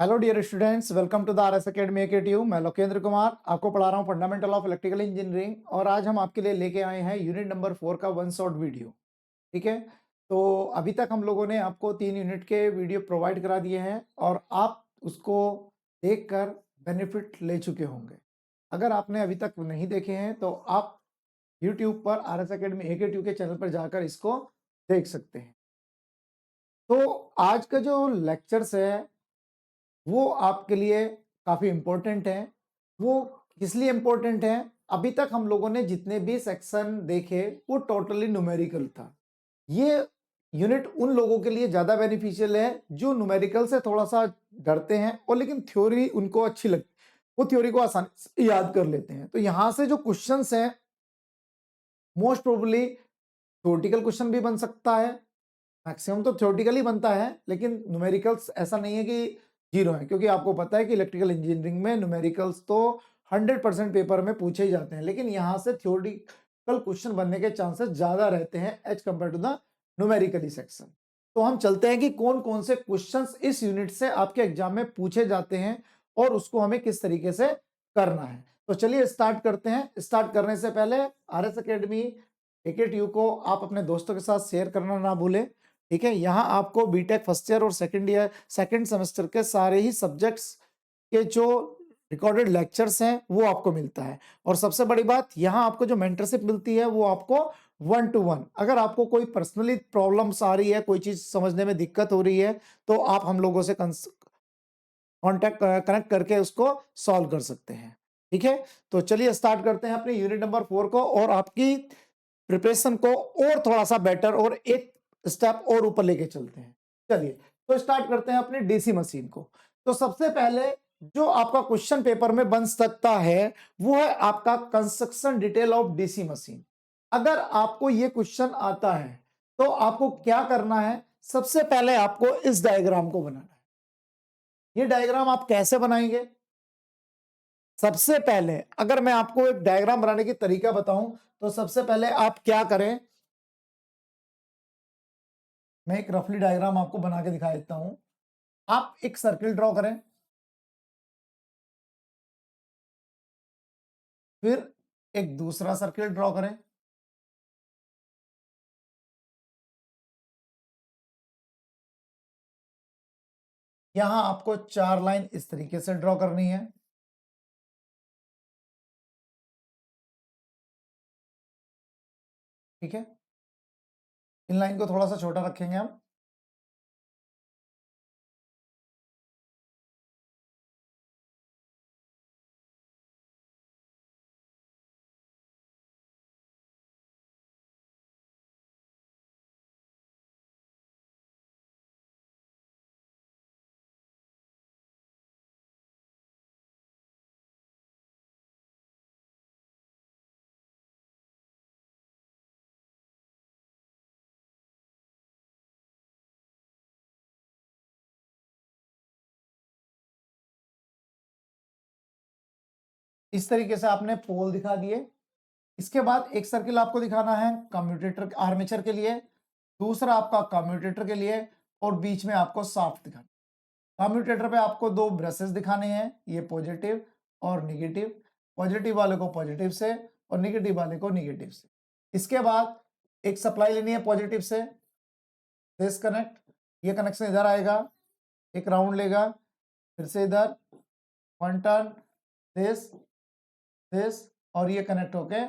Hello dear students, welcome to the RS academy AKTU. मैं लोकेंद्र कुमार आपको पढ़ा रहा हूँ फंडामेंटल ऑफ इलेक्ट्रिकल इंजीनियरिंग और आज हम आपके लिए लेके आए हैं यूनिट नंबर 4 का वन शॉट वीडियो। ठीक है, तो अभी तक हम लोगों ने आपको 3 यूनिट के वीडियो प्रोवाइड करा दिए हैं और आप उसको देखकर बेनिफिट ले चुके होंगे। अगर आपने अभी तक नहीं देखे हैं तो आप यूट्यूब पर आरएस एकेडमी एकेटीयू के चैनल पर जाकर इसको देख सकते हैं। तो आज का जो लेक्चर्स है वो आपके लिए काफी इंपॉर्टेंट है। वो किस लिए इंपॉर्टेंट है? अभी तक हम लोगों ने जितने भी सेक्शन देखे वो टोटली न्यूमेरिकल था। ये यूनिट उन लोगों के लिए ज्यादा बेनिफिशियल है जो न्यूमेरिकल से थोड़ा सा डरते हैं और लेकिन थ्योरी उनको अच्छी लगती, वो थ्योरी को आसानी से याद कर लेते हैं। तो यहां से जो क्वेश्चंस हैं मोस्ट प्रोबेबली थ्योरेटिकल क्वेश्चन भी बन सकता है, मैक्सिमम तो थ्योरेटिकली बनता है, लेकिन न्यूमेरिकल्स ऐसा नहीं है कि जीरो है, क्योंकि आपको पता है कि इलेक्ट्रिकल इंजीनियरिंग में न्यूमेरिकल्स तो 100% पेपर में पूछे ही जाते हैं, लेकिन यहां से थ्योरेटिकल क्वेश्चन बनने के चांसेस ज्यादा रहते हैं as compare to the numerically section. तो हम चलते हैं कि कौन कौन से क्वेश्चंस इस यूनिट से आपके एग्जाम में पूछे जाते हैं और उसको हमें किस तरीके से करना है। तो चलिए स्टार्ट करते हैं। स्टार्ट करने से पहले आरएस एकेडमी एकेटीयू को आप अपने दोस्तों के साथ शेयर करना ना भूलें। ठीक है, यहाँ आपको बीटेक फर्स्ट ईयर और सेकंड सेमेस्टर के सारे ही सब्जेक्ट्स के जो रिकॉर्डेड लेक्चर्स हैं वो आपको मिलता है। और सबसे बड़ी बात, यहाँ आपको जो मेंटरशिप मिलती है वो आपको 1 to 1। अगर आपको कोई पर्सनली प्रॉब्लम्स आ रही है, कोई चीज समझने में दिक्कत हो रही है, तो आप हम लोगों से कॉन्टेक्ट कनेक्ट करके उसको सॉल्व कर सकते हैं। ठीक है, तो चलिए स्टार्ट करते हैं अपने यूनिट नंबर 4 को और आपकी प्रिपरेशन को और थोड़ा सा बेटर और एक स्टेप और ऊपर लेके चलते हैं। चलिए तो स्टार्ट करते हैं अपने डीसी मशीन को। तो सबसे पहले जो आपका क्वेश्चन पेपर में बन सकता है वो है आपका construction detail of DC machine. अगर आपको ये क्वेश्चन आता है तो आपको क्या करना है? सबसे पहले आपको इस डायग्राम को बनाना है। ये डायग्राम आप कैसे बनाएंगे? सबसे पहले अगर मैं आपको एक डायग्राम बनाने की तरीका बताऊं तो सबसे पहले आप क्या करें, मैं एक रफली डायग्राम आपको बना के दिखा देता हूं। आप एक सर्किल ड्रॉ करें, फिर एक दूसरा सर्किल ड्रॉ करें, यहां आपको 4 लाइन इस तरीके से ड्रॉ करनी है। ठीक है, इन लाइन को थोड़ा सा छोटा रखेंगे हम। इस तरीके से आपने पोल दिखा दिए। इसके बाद एक सर्किल आपको दिखाना है कम्यूटेटर आर्मेचर के लिए, दूसरा आपका कम्यूटेटर के लिए और बीच में आपको शाफ्ट दिखाना। कम्यूटेटर पे आपको 2 ब्रशेस दिखाने हैं, ये पॉजिटिव और निगेटिव। पॉजिटिव वाले को पॉजिटिव से और निगेटिव वाले को निगेटिव से। इसके बाद एक सप्लाई लेनी है पॉजिटिव से, डिस्कनेक्ट, ये कनेक्शन इधर आएगा, एक राउंड लेगा, फिर से इधर 1 टर्न, दिस और ये कनेक्ट होके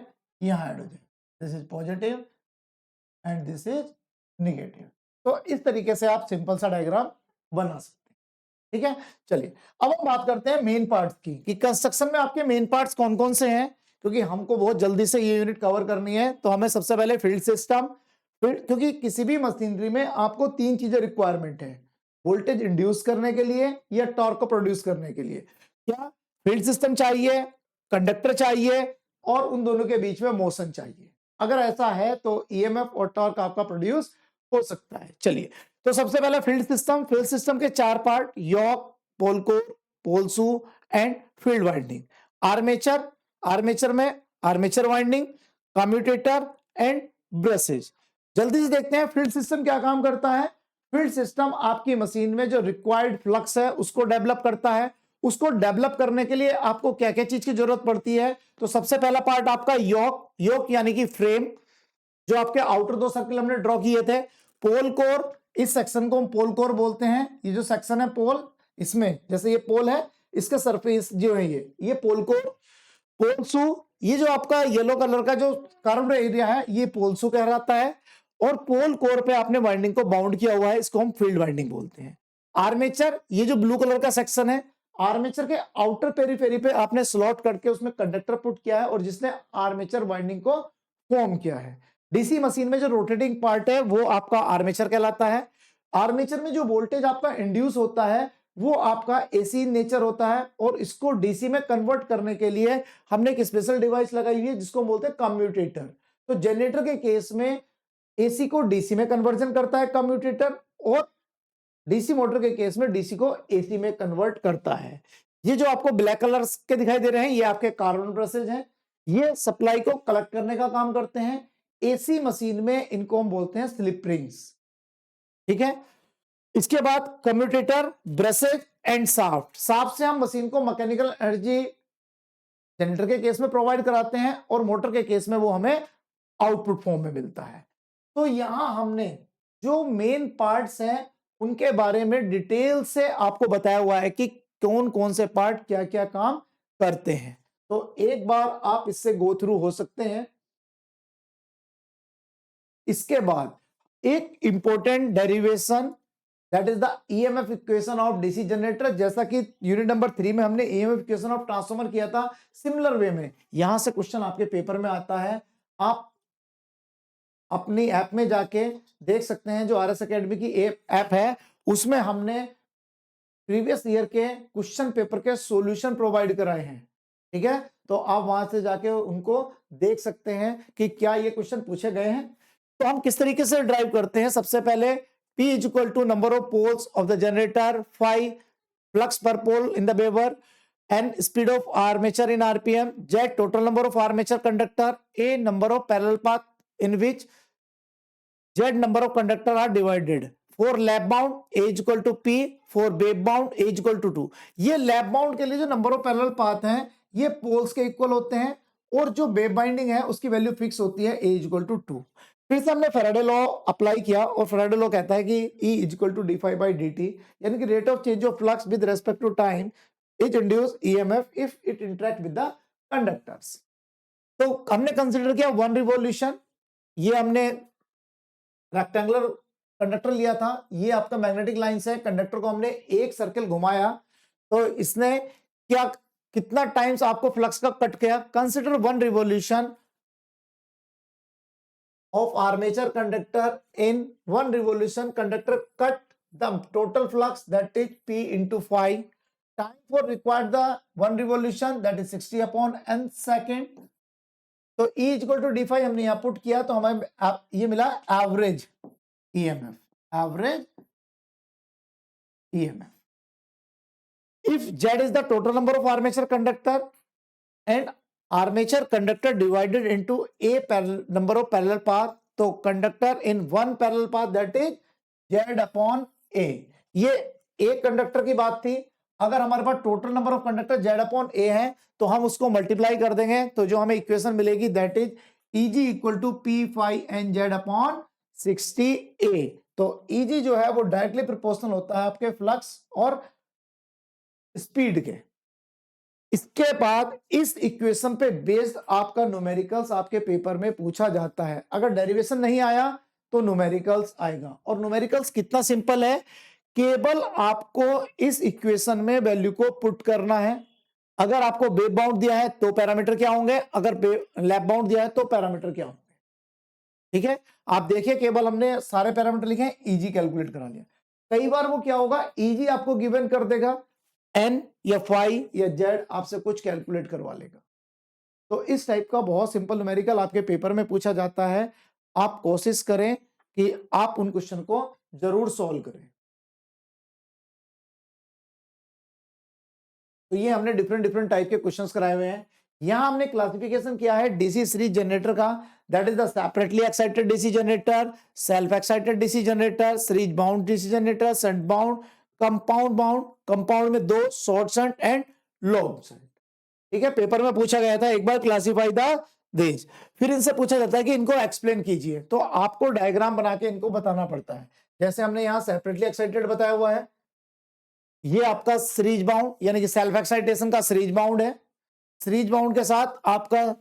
यहाँ ऐड हो जाए। This is positive and this is negative. तो इस तरीके से आप सिंपल सा डायग्राम बना सकते हैं। ठीक है, चलिए अब हम बात करते हैं मेन पार्ट्स की कि कंस्ट्रक्शन में आपके मेन पार्ट्स कौन कौन से हैं, क्योंकि हमको बहुत जल्दी से ये यूनिट कवर करनी है। तो हमें सबसे पहले फील्ड सिस्टम, क्योंकि किसी भी मशीनरी में आपको 3 चीजें रिक्वायरमेंट है, वोल्टेज इंड्यूस करने के लिए या टॉर्क को प्रोड्यूस करने के लिए। क्या? फील्ड सिस्टम चाहिए, कंडक्टर चाहिए और उन दोनों के बीच में मोशन चाहिए। अगर ऐसा है तो ईएमएफ और टॉर्क आपका प्रोड्यूस हो सकता है। चलिए तो सबसे पहले फील्ड सिस्टम के 4 part, yoke, pole core, pole shoe and field winding. Armature, armature में armature winding, commutator and brushes. जल्दी से देखते हैं फील्ड सिस्टम क्या काम करता है। फील्ड सिस्टम आपकी मशीन में जो रिक्वायर्ड फ्लक्स है उसको डेवलप करता है। उसको डेवलप करने के लिए आपको क्या क्या चीज की जरूरत पड़ती है? तो सबसे पहला पार्ट आपका योक यानी कि फ्रेम, जो आपके आउटर 2 सर्कल हमने ड्रॉ किए थे। पोल कोर, इस सेक्शन को हम पोल कोर बोलते हैं। ये जो सेक्शन है पोल, इसमें जैसे ये पोल है, इसका सरफेस जो है ये पोल कोर। पोलसू, ये जो आपका येलो कलर का जो कर्व्ड एरिया है ये पोलसू कहलाता है। और पोल कोर पे आपने वाइंडिंग को बाउंड किया हुआ है, इसको हम फील्ड वाइंडिंग बोलते हैं। आर्मेचर, ये जो ब्लू कलर का सेक्शन है, आर्मेचर के आउटर पेरीफेरी पे आपने स्लॉट करके उसमें कंडक्टर पुट किया है और जिसने आर्मेचर वाइंडिंग को फॉर्म किया है। डीसी मशीन में जो रोटेटिंग पार्ट है वो आपका आर्मेचर कहलाता है। आर्मेचर में जो वोल्टेज आपका इंड्यूस होता है वो आपका एसी नेचर होता है और इसको डीसी में कन्वर्ट करने के लिए हमने एक स्पेशल डिवाइस लगाई हुई है जिसको बोलते हैं कम्यूटेटर। तो जनरेटर के केस में एसी को डीसी में कन्वर्जन करता है कम्यूटेटर, और डीसी मोटर के केस में डीसी को एसी में कन्वर्ट करता है। ये जो आपको ब्लैक कलर के दिखाई दे रहे हैं ये आपके कार्बन ब्रशेज हैं, ये सप्लाई को कलेक्ट करने का काम करते हैं। एसी मशीन में इनको हम बोलते हैं स्लिप रिंग्स, ठीक है। इसके बाद commutator, brushes and shaft. Shaft से हम मशीन को मैकेनिकल एनर्जी जनरेटर के केस में प्रोवाइड कराते हैं और मोटर के केस में वो हमें आउटपुट फॉर्म में मिलता है। तो यहां हमने जो मेन पार्ट्स हैं उनके बारे में डिटेल से आपको बताया हुआ है कि कौन कौन से पार्ट क्या क्या काम करते हैं। तो एक बार आप इससे गो थ्रू हो सकते हैं। इसके बाद एक important derivation, that is the EMF equation of DC generator. जैसा कि यूनिट नंबर 3 में हमने ईएमएफ इक्वेशन ऑफ ट्रांसफार्मर किया था, सिमिलर वे में यहां से क्वेश्चन आपके पेपर में आता है। आप अपनी ऐप में जाके देख सकते हैं, जो आरएस एकेडमी की ऐप है उसमें हमने प्रीवियस ईयर के क्वेश्चन पेपर के सॉल्यूशन प्रोवाइड कराए हैं, ठीक है। तो आप वहां से जाके उनको देख सकते हैं कि क्या ये क्वेश्चन पूछे गए हैं। तो हम किस तरीके से ड्राइव करते हैं? सबसे पहले P is equal to number of poles of the generator, phi flux per pole in the Weber, N speed of armature in RPM, Z total number of armature conductor, A number of parallel path in which Z number of conductor are divided. For lap bound A is equal to P, for wave bound A is equal to 2. ये lap bound के लिए जो number of parallel path हैं ये poles के equal होते हैं और जो वेव बाइंडिंग है उसकी वैल्यू फिक्स होती है A is equal to 2। फिर से हमने फैराडे लॉ अप्लाई किया और फैराडे लॉ कहता है कि E is equal to d phi by dt, यानी कि rate of change of flux with respect to time it induce EMF if it interact with the conductors. तो हमने consider किया 1 रिवॉल्यूशन, ये हमने रेक्टेंगुलर कंडक्टर लिया था, ये आपका मैग्नेटिक लाइन से कंडक्टर को हमने एक सर्कल घुमाया तो इसने क्या कितना टाइम्स आपको फ्लक्स का कट किया। Consider 1 revolution of armature conductor, in 1 revolution conductor cut the total flux that is P into phi. Time for required the 1 revolution that is 60 upon n second. तो E is equal to d phi हमने यहाँ put किया तो हमें ये मिला average EMF, average EMF. If Z is the total number of armature conductor and armature conductor divided into a number of parallel path, तो conductor in 1 parallel path that is Z upon A। ये एक conductor की बात थी। अगर हमारे पास total number of conductor Z upon A है तो हम उसको मल्टीप्लाई कर देंगे तो जो हमें इक्वेशन मिलेगी that is Eg equal to P phi n Z upon 60A। तो Eg जो है वो डायरेक्टली प्रोपोर्शनल होता है आपके फ्लक्स और स्पीड के। इसके बाद इस इक्वेशन पे बेस्ड आपका न्यूमेरिकल्स आपके पेपर में पूछा जाता है। अगर डेरिवेशन नहीं आया तो न्यूमेरिकल्स आएगा और न्यूमेरिकल्स कितना सिंपल है, केवल आपको इस इक्वेशन में वैल्यू को पुट करना है। अगर आपको वेव बाउंड दिया है तो पैरामीटर क्या होंगे, अगर लैप बाउंड दिया है तो पैरामीटर क्या होंगे, ठीक है। आप देखिए केवल हमने सारे पैरामीटर लिखे हैं, ईजी कैलकुलेट करा लिया। कई बार वो क्या होगा, ईजी आपको गिवन कर देगा, एन या फाई या जेड आपसे कुछ कैलकुलेट करवा लेगा। तो इस टाइप का बहुत सिंपल न्यूमेरिकल आपके पेपर में पूछा जाता है। आप कोशिश करें कि आप उन क्वेश्चन को जरूर सॉल्व करें। तो ये हमने डिफरेंट टाइप के क्वेश्चंस कराए हुए हैं। यहां हमने क्लासिफिकेशन किया है डीसी सीरीज जनरेटर का, that is the separately excited DC generator, self excited DC generator, series bound DC generator, shunt bound, compound bound, compound में दो, short shunt and long shunt. ठीक है, पेपर में पूछा गया था एक बार, क्लासिफाई द दिस। फिर इनसे पूछा जाता है कि इनको एक्सप्लेन कीजिए, तो आपको डायग्राम बना के इनको बताना पड़ता है। जैसे हमने यहाँ सेपरेटली एक्साइटेड बताया हुआ है, ये आपका सीरीज बाउंड यानी कि सेल्फ एक्साइटेशन का सीरीज बाउंड है, सीरीज बाउंड के साथ आपका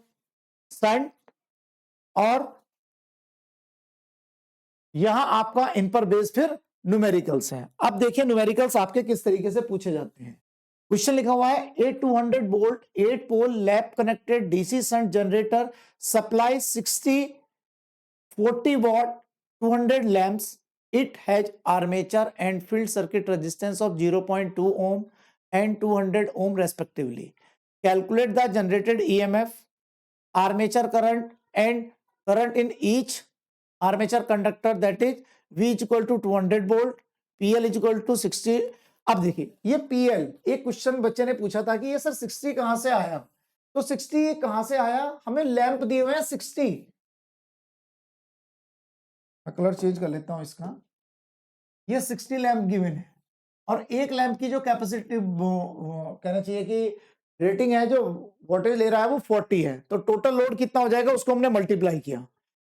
शंट, और यहां आपका इन पर बेस फिर न्यूमेरिकल्स है। अब देखिए न्यूमेरिकल्स आपके किस तरीके से पूछे जाते हैं। क्वेश्चन लिखा हुआ है a 200 volt 8 pole lap connected DC shunt generator supply 60 40 watt 200 lamps. It has armature and field circuit resistance of 0.2 ohm and 200 ohm respectively. Calculate the generated EMF, armature current and current in each armature conductor, that is V is equal to 200 volt, PL is equal to 60। अब देखिए ये PL, एक question बच्चे ने पूछा था कि ये सर 60 कहां से आया, तो 60 कहां से आया, हमें लैंप दिए हुए हैं 60। मैं कलर चेंज कर लेता हूं इसका, ये 60 लैंप गिवन है, और एक लैंप की जो कैपेसिटी कहना चाहिए कि रेटिंग है, जो वोल्टेज ले रहा है वो 40 है, तो टोटल लोड कितना हो जाएगा उसको हमने मल्टीप्लाई किया,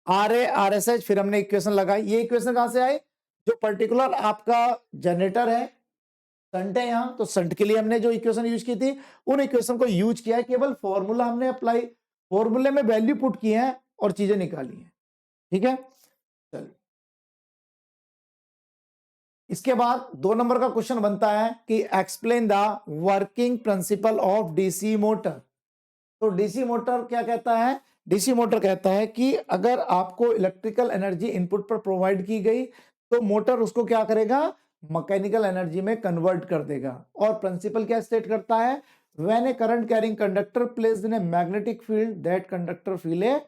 R A R S H, फिर हमने इक्वेशन लगाई। ये इक्वेशन कहां से आई, जो पर्टिकुलर आपका जनरेटर है, शंट है यहाँ, तो शंट के लिए हमने जो इक्वेशन यूज की थी उन इक्वेशन को यूज किया है, केवल फॉर्मूला हमने अप्लाई, फॉर्मूले में वैल्यू पुट की है और चीजें निकाली है। ठीक है, चलिए इसके बाद 2 नंबर का क्वेश्चन बनता है कि explain the working principle of DC motor. तो डीसी मोटर क्या कहता है, डीसी मोटर कहता है कि अगर आपको इलेक्ट्रिकल एनर्जी इनपुट पर प्रोवाइड की गई तो मोटर उसको क्या करेगा, मैकेनिकल एनर्जी में कन्वर्ट कर देगा। और प्रिंसिपल क्या स्टेट करता है, when A current carrying conductor placed in a magnetic field that conductor feel A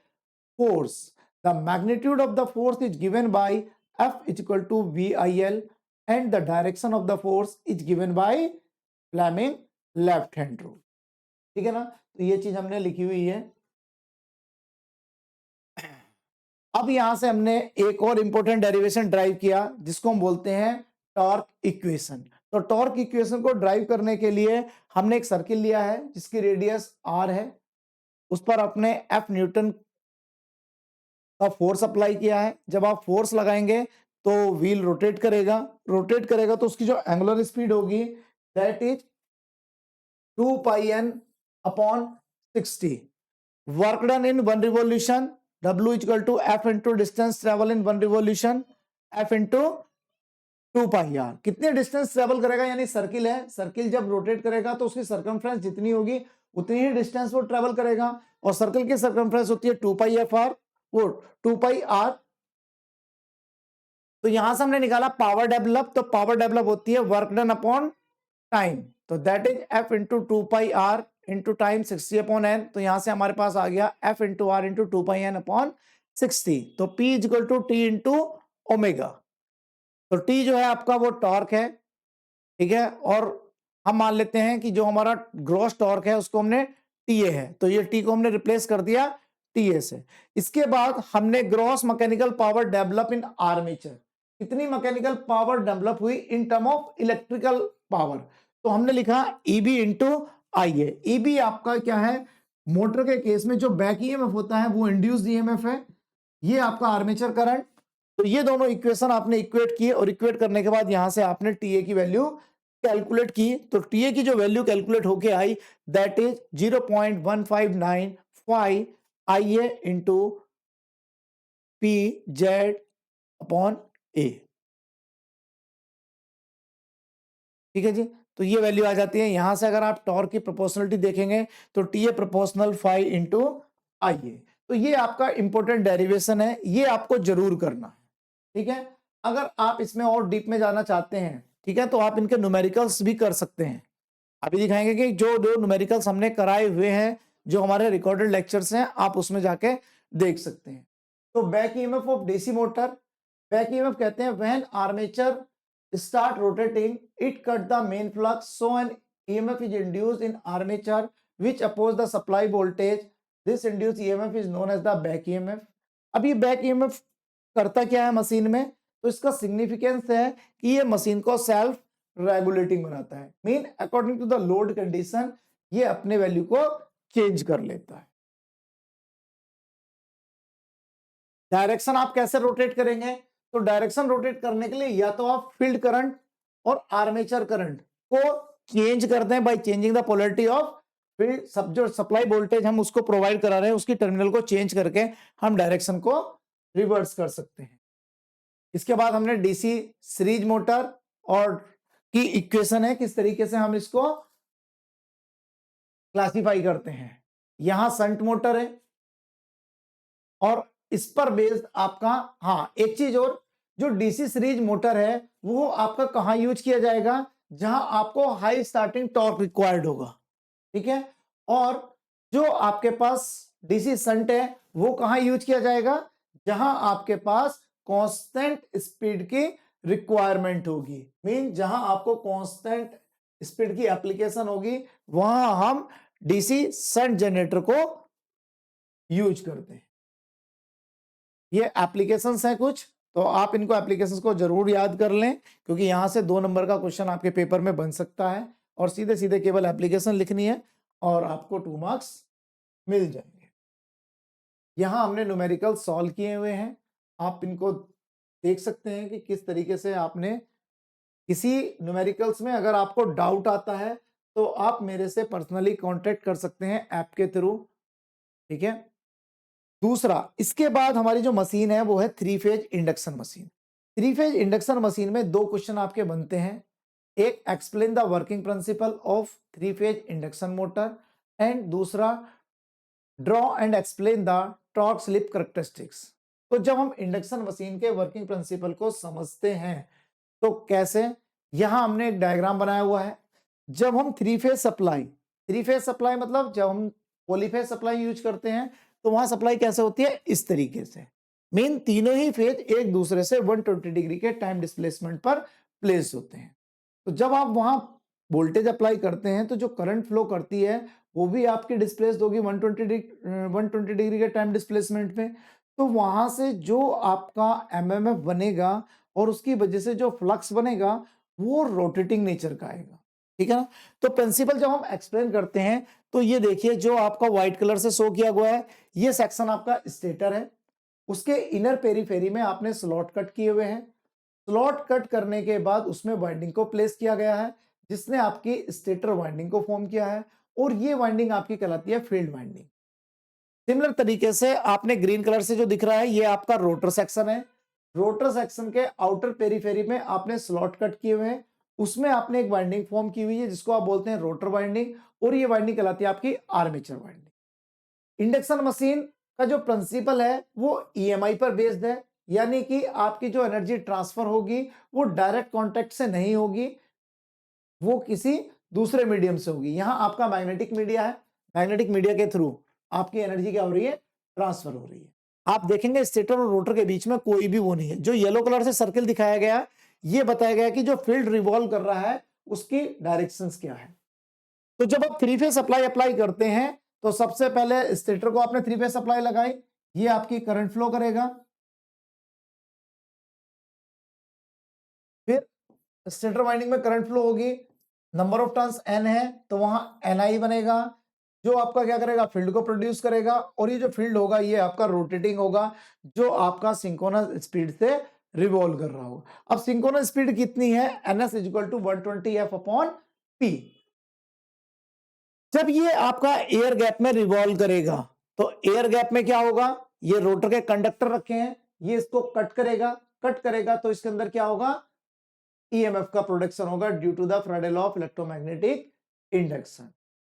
force, the magnitude of the force is given by F is equal to VIL and the direction of the force is given by Fleming left hand rule। ठीक है ना, तो ये चीज हमने लिखी हुई है। अब यहां से हमने एक और इंपॉर्टेंट डेरिवेशन ड्राइव किया जिसको हम बोलते हैं टॉर्क इक्वेशन। तो टॉर्क इक्वेशन को ड्राइव करने के लिए हमने एक सर्किल लिया है जिसकी रेडियस R है, उस पर अपने F न्यूटन का फोर्स अप्लाई किया है। जब आप फोर्स लगाएंगे तो व्हील रोटेट करेगा, रोटेट करेगा तो उसकी जो एंगुलर स्पीड होगी that is 2 pi n upon 60। Work done in 1 revolution, W is equal to F into distance travel in 1 revolution, F into 2 pi r। कितने डिस्टेंस ट्रेवल करेगा, यानी सर्किल है, सर्किल जब रोटेट करेगा तो उसकी सर्कमफ्रेंस जितनी होगी उतनी ही डिस्टेंस वो ट्रेवल करेगा, और सर्किल की सर्कमफ्रेंस होती है 2 पाई f r, वो 2 पाई r। तो यहां से हमने निकाला पावर डेवलप, तो पावर डेवलप होती है वर्क डन अपॉन टाइम, तो that is F into 2 pi r into time 60 upon n। तो यहां से हमारे पास आ गया F into r into 2 pi n upon 60। तो P is equal to T into omega. तो T जो है आपका वो टॉर्क है, ठीक है, और हम मान लेते हैं कि जो हमारा ग्रॉस टॉर्क है उसको हमने TA है, तो ये T को हमने रिप्लेस कर दिया TA से। इसके बाद हमने gross mechanical power develop in armature, कितनी मैकेनिकल पावर डेवलप हुई in term of electrical power, तो हमने लिखा EB इंटू IA। EB आपका क्या है, मोटर के केस में जो बैक EMF होता है वो इंड्यूस्ड EMF है, ये आपका आर्मेचर करंट। तो ये दोनों इक्वेशन आपने इक्वेट किए, और इक्वेट करने के बाद यहां से आपने TA की वैल्यू कैलकुलेट की, तो TA की जो वैल्यू कैलकुलेट होके आई that is 0.1595 IA into PZ upon A। ठीक है जी, तो ये वैल्यू आ जाती है। यहां से अगर आप टॉर्क की प्रोपोर्शनलिटी देखेंगे तो TA प्रोपोर्शनल 5 इंटू IA। तो ये आपका इंपॉर्टेंट डेरिवेशन है, ये आपको जरूर करना है। ठीक है, अगर आप इसमें और डीप में जाना चाहते हैं, ठीक है, तो आप इनके न्यूमेरिकल्स भी कर सकते हैं। अभी दिखाएंगे कि जो दो न्यूमेरिकल्स हमने कराए हुए हैं, जो हमारे रिकॉर्डेड लेक्चर्स हैं, आप उसमें जाके देख सकते हैं। तो back EMF of DC motor, back EMF कहते हैं when armature start rotating it cut the main flux, so an EMF is induced in armature which oppose the supply voltage. This induced EMF is known as the back EMF. अब ये back EMF करता क्या है machine में, तो इसका significance है कि ये मशीन को सेल्फ रेगुलेटिंग बनाता है, mean according to the load condition ये अपने वैल्यू को चेंज कर लेता है। डायरेक्शन आप कैसे रोटेट करेंगे, तो डायरेक्शन रोटेट करने के लिए या तो आप फील्ड करंट और आर्मेचर करंट को चेंज करते हैं by changing the polarity of field, सब जो सप्लाई वोल्टेज हम उसको प्रोवाइड करा रहे हैं उसकी टर्मिनल को चेंज करके हम डायरेक्शन को रिवर्स कर सकते हैं। इसके बाद हमने डीसी सीरीज मोटर और की इक्वेशन है, किस तरीके से हम इसको क्लासिफाई करते हैं। यहां संट मोटर है और इस पर बेस्ड आपका, हाँ एक चीज और, जो डीसी सीरीज मोटर है वो आपका कहां यूज किया जाएगा, जहां आपको हाई स्टार्टिंग टॉर्क रिक्वायर्ड होगा, ठीक है। और जो आपके पास डीसी संट है वो कहां यूज किया जाएगा, जहां आपके पास कांस्टेंट स्पीड की रिक्वायरमेंट होगी, मीन जहां आपको कांस्टेंट स्पीड की एप्लीकेशन होगी वहां हम डीसी संट जनरेटर को यूज करते हैं। ये एप्लीकेशंस हैं कुछ, तो आप इनको एप्लीकेशंस को जरूर याद कर लें, क्योंकि यहां से 2 नंबर का क्वेश्चन आपके पेपर में बन सकता है और सीधे सीधे केवल एप्लीकेशन लिखनी है और आपको 2 मार्क्स मिल जाएंगे। यहां हमने न्यूमेरिकल सॉल्व किए हुए हैं, आप इनको देख सकते हैं कि किस तरीके से आपने किसी न्यूमेरिकल्स में अगर आपको डाउट आता है तो आप मेरे से पर्सनली कांटेक्ट कर सकते हैं ऐप के थ्रू, ठीक है। दूसरा, इसके बाद हमारी जो मशीन है वो है 3 phase induction machine. 3 phase induction machine में 2 क्वेश्चन आपके बनते हैं, एक explain the working principle of 3 phase induction motor and दूसरा draw and explain the torque slip characteristics. तो जब हम इंडक्शन मशीन के वर्किंग प्रिंसिपल को समझते हैं तो कैसे, यहां हमने एक डायग्राम बनाया हुआ है। जब हम 3 फेज सप्लाई मतलब जब हम पॉलीफेज सप्लाई यूज करते हैं तो वहां सप्लाई कैसे होती है, इस तरीके से, मेन तीनों ही फेज एक दूसरे से 120 डिग्री के टाइम डिस्प्लेसमेंट पर प्लेस होते हैं। तो जब आप वहां वोल्टेज अप्लाई करते हैं तो जो करंट फ्लो करती है वो भी आपकी डिस्प्लेस्ड होगी 120 डिग्री के टाइम डिस्प्लेसमेंट में। तो वहां से जो आपका एमएमएफ बनेगा और उसकी वजह से जो फ्लक्स बनेगा वो रोटेटिंग नेचर का आएगा, ठीक है ना। तो प्रिंसिपल जब हम एक्सप्लेन करते हैं तो ये देखिए जो आपका व्हाइट कलर से शो किया हुआ है ये सेक्शन आपका स्टेटर है, उसके इनर पेरीफेरी में आपने स्लॉट कट किए हुए हैं। स्लॉट कट करने के बाद उसमें वाइंडिंग को प्लेस किया गया है जिसने आपकी स्टेटर वाइंडिंग को फॉर्म किया है और ये वाइंडिंग आपकी कहलाती है फील्ड वाइंडिंग। सिमिलर तरीके से आपने ग्रीन कलर से जो दिख रहा है ये आपका रोटर सेक्शन है। रोटर सेक्शन के आउटर पेरीफेरी में आपने स्लॉट कट किए हुए हैं, उसमें आपने एक वाइंडिंग फॉर्म की हुई है जिसको आप बोलते हैं रोटर वाइंडिंग और ये वाइंडिंग कहलाती है आपकी आर्मेचर वाइंडिंग। इंडक्शन मशीन का जो प्रिंसिपल है वो ईएमआई पर बेस्ड है, यानी कि आपकी जो एनर्जी ट्रांसफर होगी वो डायरेक्ट कांटेक्ट से नहीं होगी, वो किसी दूसरे मीडियम से होगी। यहां आपका मैग्नेटिक मीडिया है, मैग्नेटिक मीडिया के थ्रू आपकी एनर्जी क्या हो रही है, ट्रांसफर हो रही है। आप देखेंगे स्टेटर और रोटर के बीच में कोई भी वो नहीं है। जो येलो कलर से सर्किल दिखाया गया ये बताया गया कि जो फील्ड रिवॉल्व कर रहा है उसकी डायरेक्शंस क्या है। तो जब आप 3 फेज सप्लाई अप्लाई करते हैं तो सबसे पहले स्टेटर को आपने 3 फेज सप्लाई लगाई, ये आपकी करंट फ्लो करेगा, फिर स्टेटर वाइंडिंग में करंट फ्लो होगी, नंबर ऑफ टर्न्स एन है तो वहां एनआई बनेगा जो आपका क्या करेगा, फील्ड को प्रोड्यूस करेगा और ये जो फील्ड होगा ये आपका रोटेटिंग होगा जो आपका सिंक्रोनस स्पीड से रिवॉल्व कर रहा होगा। अब सिंक्रोनस स्पीड कितनी है, ns equal to 120 f upon p। जब ये आपका एयर गैप में रिवॉल्व करेगा तो एयर गैप में क्या होगा, ये रोटर के कंडक्टर रखे हैं ये इसको कट करेगा तो इसके अंदर क्या होगा, ईएमएफ का प्रोडक्शन होगा due to the Faraday law of electromagnetic induction.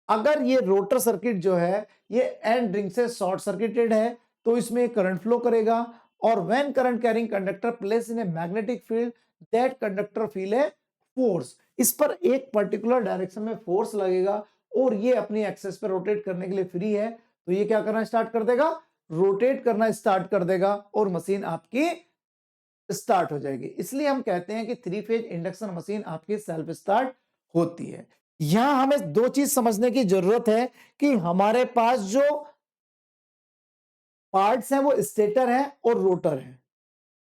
अगर ये रोटर सर्किट जो है ये एंड रिंग से शॉर्ट सर्किटेड है तो इसमें करंट फ्लो करेगा और when current carrying conductor place in a magnetic field that conductor feel a force, इस पर एक पर्टिकुलर डायरेक्शन में फोर्स लगेगा और ये अपनी एक्सेस पे रोटेट करने के लिए फ्री है तो ये क्या करना स्टार्ट कर देगा, रोटेट करना स्टार्ट कर देगा और मशीन आपकी स्टार्ट हो जाएगी। इसलिए हम कहते हैं कि 3 फेज इंडक्शन मशीन आपकी सेल्फ स्टार्ट होती है। यहां हमें दो चीज समझने की जरूरत है कि हमारे पास जो पार्ट्स हैं वो स्टेटर है और रोटर है।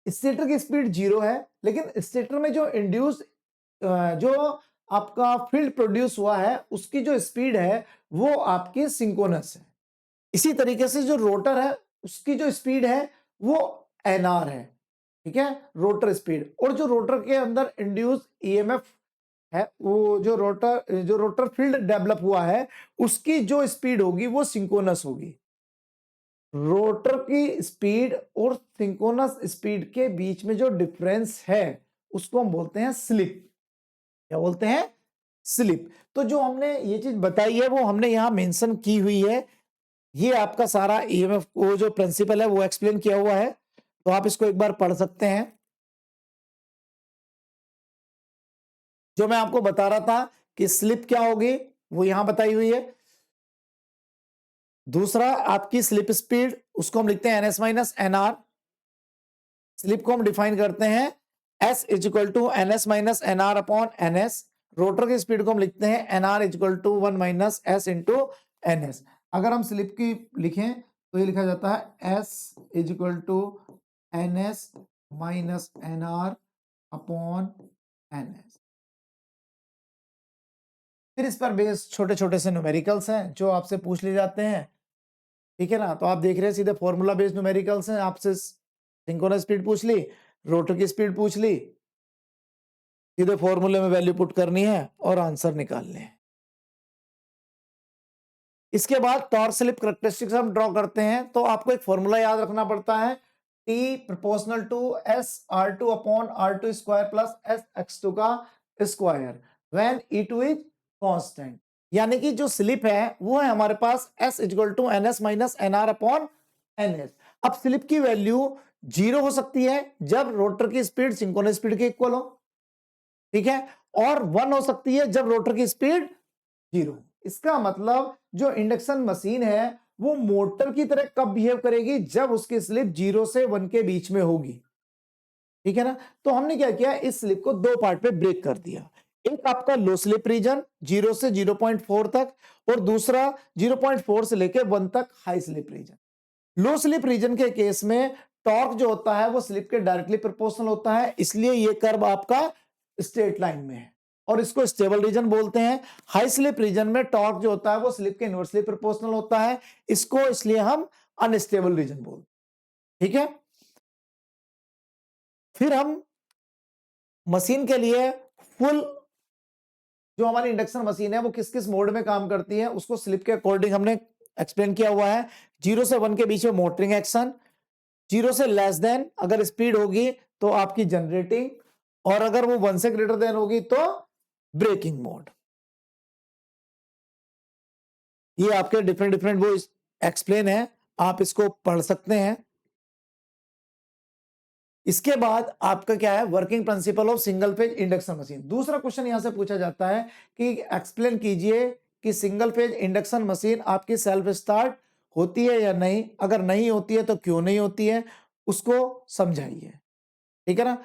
स्टेटर की स्पीड 0 है, लेकिन स्टेटर में जो इंड्यूस जो आपका फील्ड प्रोड्यूस हुआ है उसकी जो स्पीड है वो आपकी सिंक्रोनस है। इसी तरीके से जो रोटर है उसकी जो स्पीड है वो एनआर है, ठीक है, रोटर स्पीड। और जो रोटर के अंदर इंड्यूस ईएमएफ है, वो जो रोटर फील्ड डेवलप हुआ है उसकी जो स्पीड होगी वो सिंक्रोनस होगी। रोटर की स्पीड और सिंक्रोनस स्पीड के बीच में जो डिफरेंस है उसको हम बोलते हैं स्लिप। क्या बोलते हैं? स्लिप। तो जो हमने ये चीज बताई है वो हमने यहां मेंशन की हुई है। ये आपका सारा ईएमएफ वो जो प्रिंसिपल है वो एक्सप्लेन किया हुआ है, तो आप इसको एक बार पढ़ सकते हैं। जो मैं आपको बता रहा था कि स्लिप क्या होगी वो यहां बताई हुई है। दूसरा आपकी स्लिप स्पीड, उसको हम लिखते हैं एनएस माइनस एनआर। स्लिप को हम डिफाइन करते हैं S is equal to NS minus NR upon NS. Rotor की स्पीड को हम लिखते हैं NR is equal to 1 minus S into NS. अगर हम स्लिप की लिखें तो ये लिखा जाता है S is equal to NS minus NR upon NS. फिर इस पर बेस छोटे छोटे से न्यूमेरिकल्स हैं जो आपसे पूछ लिए जाते हैं, ठीक है ना। तो आप देख रहे हैं सीधे फॉर्मूला बेस्ड न्यूमेरिकल्स हैं। आपसे सिंक्रोनस स्पीड पूछ ली, रोटर की स्पीड पूछ ली, सीधे फॉर्मूले में वैल्यू पुट करनी है और आंसर निकालने हैं। इसके बाद टॉर्क स्लिप करैक्टरिस्टिक्स हम ड्रॉ करते हैं, तो आपको एक फॉर्मूला याद रखना पड़ता है, T proportional to S R two upon R two square plus S X two का square when E2 is constant. यानी कि जो स्लिप है वो है हमारे पास s equal to N S minus N R upon N S. अब स्लिप की वैल्यू 0 हो सकती है जब रोटर की स्पीड सिंक्रोनस स्पीड के इक्वल हो, ठीक है, और 1 हो सकती है जब रोटर की स्पीड 0। इसका मतलब जो इंडक्शन मशीन है वो मोटर की तरह कब बिहेव करेगी? जब उसकी स्लिप 0 से 1 के बीच में होगी, ठीक है ना। तो हमने क्या किया, इस स्लिप को दो पार्ट पे ब्रेक कर दिया। एक आपका लो स्लिप रीजन 0 से 0.4 तक, और दूसरा 0.4 से लेकर 1 तक हाई स्लिप रीजन। लो स्लिप रीजन के केस में टॉर्क जो होता है वो स्लिप के डायरेक्टली प्रोपोर्शनल होता है, इसलिए ये कर्व आपका स्ट्रेट लाइन में है और इसको स्टेबल रीजन बोलते हैं। हाई स्लिप रीजन में टॉर्क जो होता है वो स्लिप के इनवर्सली प्रोपोर्शनल होता है, इसको इसलिए हम अनस्टेबल रीजन बोलते हैं, ठीक है। फिर हम मशीन के लिए फुल जो हमारी इंडक्शन मशीन है वो किस किस मोड में काम करती है उसको स्लिप के अकॉर्डिंग हमने एक्सप्लेन किया हुआ है। 0 से 1 के बीच में मोटरिंग एक्शन, 0 से लेस देन अगर स्पीड होगी तो आपकी जनरेटिंग, और अगर वो 1 से ग्रेटर देन होगी तो ब्रेकिंग मोड। ये आपके डिफरेंट डिफरेंट वो एक्सप्लेन है, आप इसको पढ़ सकते हैं। इसके बाद आपका क्या है, working principle of single phase induction machine. दूसरा क्वेश्चन यहां से पूछा जाता है कि एक्सप्लेन कीजिए कि सिंगल फेज इंडक्शन मशीन आपकी सेल्फ स्टार्ट होती है या नहीं, अगर नहीं होती है तो क्यों नहीं होती है, उसको समझाइए, ठीक है ना।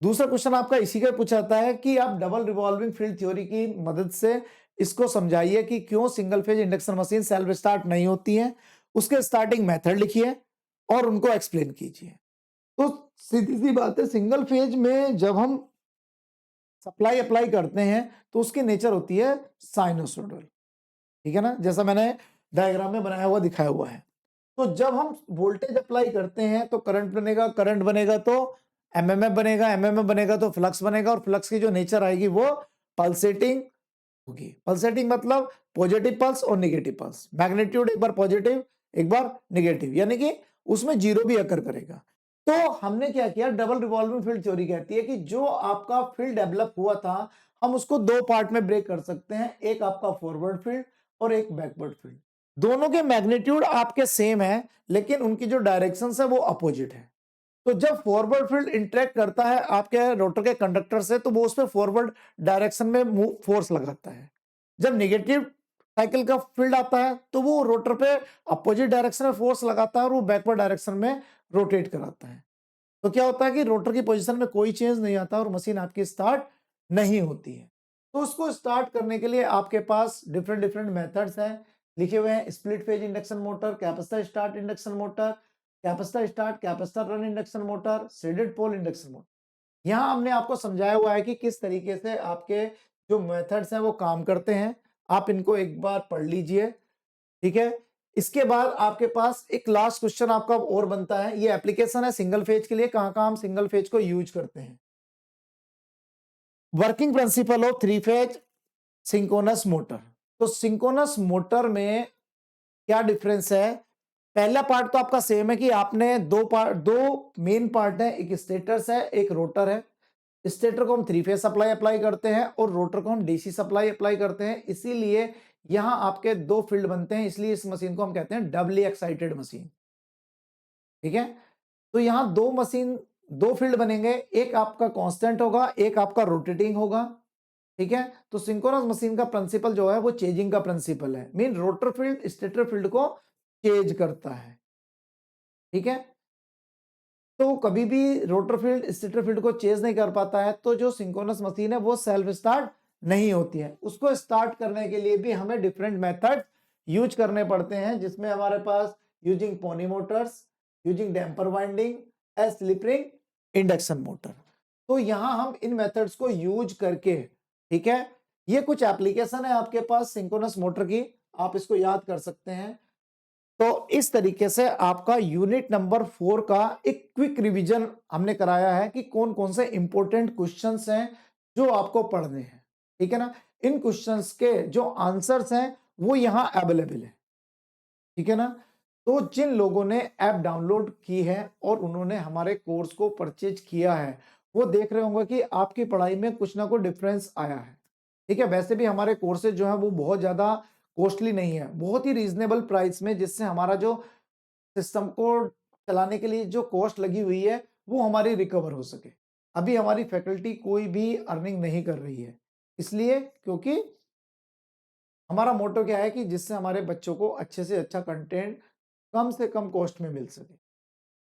दूसरा क्वेश्चन आपका इसी का पूछा जाता है कि आप डबल रिवॉल्विंग फील्ड थ्योरी की मदद से इसको समझाइए कि क्यों single phase induction machine self start नहीं होती है, उसके स्टार्टिंग मेथड लिखिए और उनको एक्सप्लेन कीजिए। तो सीधी सी बात है, सिंगल फेज में जब हम सप्लाई अप्लाई करते हैं तो उसकी नेचर होती है साइनोसोडल, ठीक है ना, जैसा मैंने डायग्राम में बनाया हुआ दिखाया हुआ है। तो जब हम वोल्टेज अप्लाई करते हैं तो करंट बनेगा, करंट बनेगा तो एमएमएफ बनेगा, एमएमएफ बनेगा तो फ्लक्स बनेगा, और फ्लक्स की जो नेचर आएगी वो पल्सेटिंग होगी। पल्सेटिंग मतलब पॉजिटिव पल्स और नेगेटिव पल्स, मैग्नीट्यूड एक बार पॉजिटिव एक बार नेगेटिव, यानी कि उसमें जीरो भी अकर करेगा। तो हमने क्या किया, डबल रिवॉल्विंग फील्ड थ्योरी कहती है कि जो आपका फील्ड डेवलप हुआ था हम उसको दो पार्ट में ब्रेक कर सकते हैं, एक आपका फॉरवर्ड फील्ड और एक बैकवर्ड फील्ड। दोनों के मैग्नीट्यूड आपके सेम है लेकिन उनकी जो डायरेक्शन है वो अपोजिट है। तो जब फॉरवर्ड फील्ड इंटरेक्ट करता है आपके रोटर के कंडक्टर से तो वो उस पर फॉरवर्ड डायरेक्शन में फोर्स लगाता है। जब नेगेटिव साइकिल का फील्ड आता है तो वो रोटर पे अपोजिट डायरेक्शन में फोर्स लगाता है और वो बैकवर्ड डायरेक्शन में रोटेट कराता है। तो क्या होता है कि रोटर की पोजीशन में कोई चेंज नहीं आता और मशीन आपकी स्टार्ट नहीं होती है। तो उसको स्टार्ट करने के लिए आपके पास डिफरेंट डिफरेंट मेथड्स हैं, लिखे हुए हैं। Split phase induction motor, capacitor start induction motor, capacitor start capacitor run induction motor, threaded pole induction motor. यहाँ हमने आपको समझाया हुआ है कि किस तरीके से आपके जो मेथड्स हैं वो काम करते हैं। आप इनको एक बार पढ़ लीजिए, ठीक है। इसके बाद आपके पास एक लास्ट क्वेश्चन आपका और बनता है, ये एप्लीकेशन है सिंगल फेज के लिए, कहां कहां हम सिंगल फेज को यूज करते हैं। Working principle of three phase synchronous motor. तो सिंक्रोनस मोटर में क्या डिफरेंस है? पहला पार्ट तो आपका सेम है कि आपने दो मेन पार्ट है, एक स्टेटर्स है एक रोटर है। स्टेटर को हम थ्री फेज सप्लाई अप्लाई करते हैं और रोटर को हम डीसी सप्लाई अप्लाई करते हैं, इसीलिए यहां आपके दो फील्ड बनते हैं, इसलिए इस मशीन को हम कहते हैं डबली एक्साइटेड मशीन, ठीक है। तो यहां दो फील्ड बनेंगे, एक आपका कांस्टेंट होगा, एक आपका रोटेटिंग होगा, ठीक है। तो सिंक्रोनस मशीन का प्रिंसिपल जो है वो चेजिंग का प्रिंसिपल है, mean rotor field stator field को चेंज करता है, ठीक है। तो कभी भी रोटर फील्ड स्टेटर फील्ड को चेंज नहीं कर पाता है, तो जो सिंक्रोनस मशीन है वो सेल्फ स्टार्ट नहीं होती है। उसको स्टार्ट करने के लिए भी हमें डिफरेंट मेथड यूज करने पड़ते हैं, जिसमें हमारे पास using pony motors, using damper winding, as slip ring induction motor. तो यहां हम इन मेथड्स को यूज करके, ठीक है, ये कुछ एप्लीकेशन है आपके पास सिंक्रोनस मोटर की, आप इसको याद कर सकते हैं। तो इस तरीके से आपका यूनिट नंबर 4 का एक क्विक रिवीजन हमने कराया है कि कौन कौन से इंपॉर्टेंट क्वेश्चंस हैं जो आपको पढ़ने हैं, ठीक है ना। इन क्वेश्चंस के जो आंसर्स हैं वो यहां अवेलेबल है, ठीक है ना। तो जिन लोगों ने ऐप डाउनलोड की है और उन्होंने हमारे कोर्स को परचेज किया है, वो देख रहे होंगे कि आपकी पढ़ाई में कुछ ना कुछ डिफरेंस आया है, ठीक है। वैसे भी हमारे कोर्सेज जो है वो बहुत ज्यादा कॉस्टली नहीं है, बहुत ही रीजनेबल प्राइस में, जिससे हमारा जो सिस्टम को चलाने के लिए जो कॉस्ट लगी हुई है वो हमारी रिकवर हो सके। अभी हमारी फैकल्टी कोई भी अर्निंग नहीं कर रही है, इसलिए क्योंकि हमारा मोटो क्या है कि जिससे हमारे बच्चों को अच्छे से अच्छा कंटेंट कम से कम कॉस्ट में मिल सके।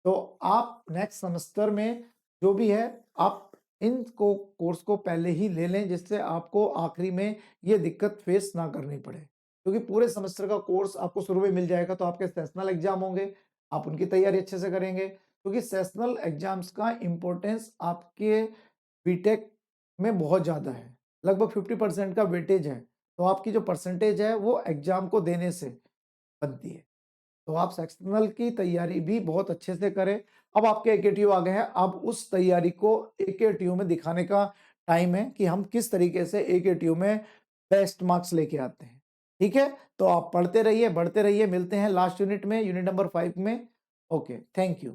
तो आप नेक्स्ट सेमेस्टर में जो भी है, आप इन को कोर्स को पहले ही ले लें, जिससे आपको आखिरी में ये दिक्कत फेस ना करनी पड़े, क्योंकि पूरे सेमेस्टर का कोर्स आपको शुरू में मिल जाएगा। तो आपके सेशनल एग्जाम होंगे, आप उनकी तैयारी अच्छे से करेंगे, क्योंकि सेशनल एग्जाम्स का इम्पोर्टेंस आपके बीटेक में बहुत ज़्यादा है, लगभग 50% का वेटेज है। तो आपकी जो परसेंटेज है वो एग्जाम को देने से बनती है। तो आप सेक्शनल की तैयारी भी बहुत अच्छे से करें। अब आपके एकेटीयू आ गए हैं, अब उस तैयारी को एकेटीयू में दिखाने का टाइम है कि हम किस तरीके से एकेटीयू में बेस्ट मार्क्स लेके आते हैं, ठीक है। तो आप पढ़ते रहिए, बढ़ते रहिए, मिलते हैं लास्ट यूनिट में, यूनिट नंबर 5 में। Okay, thank you.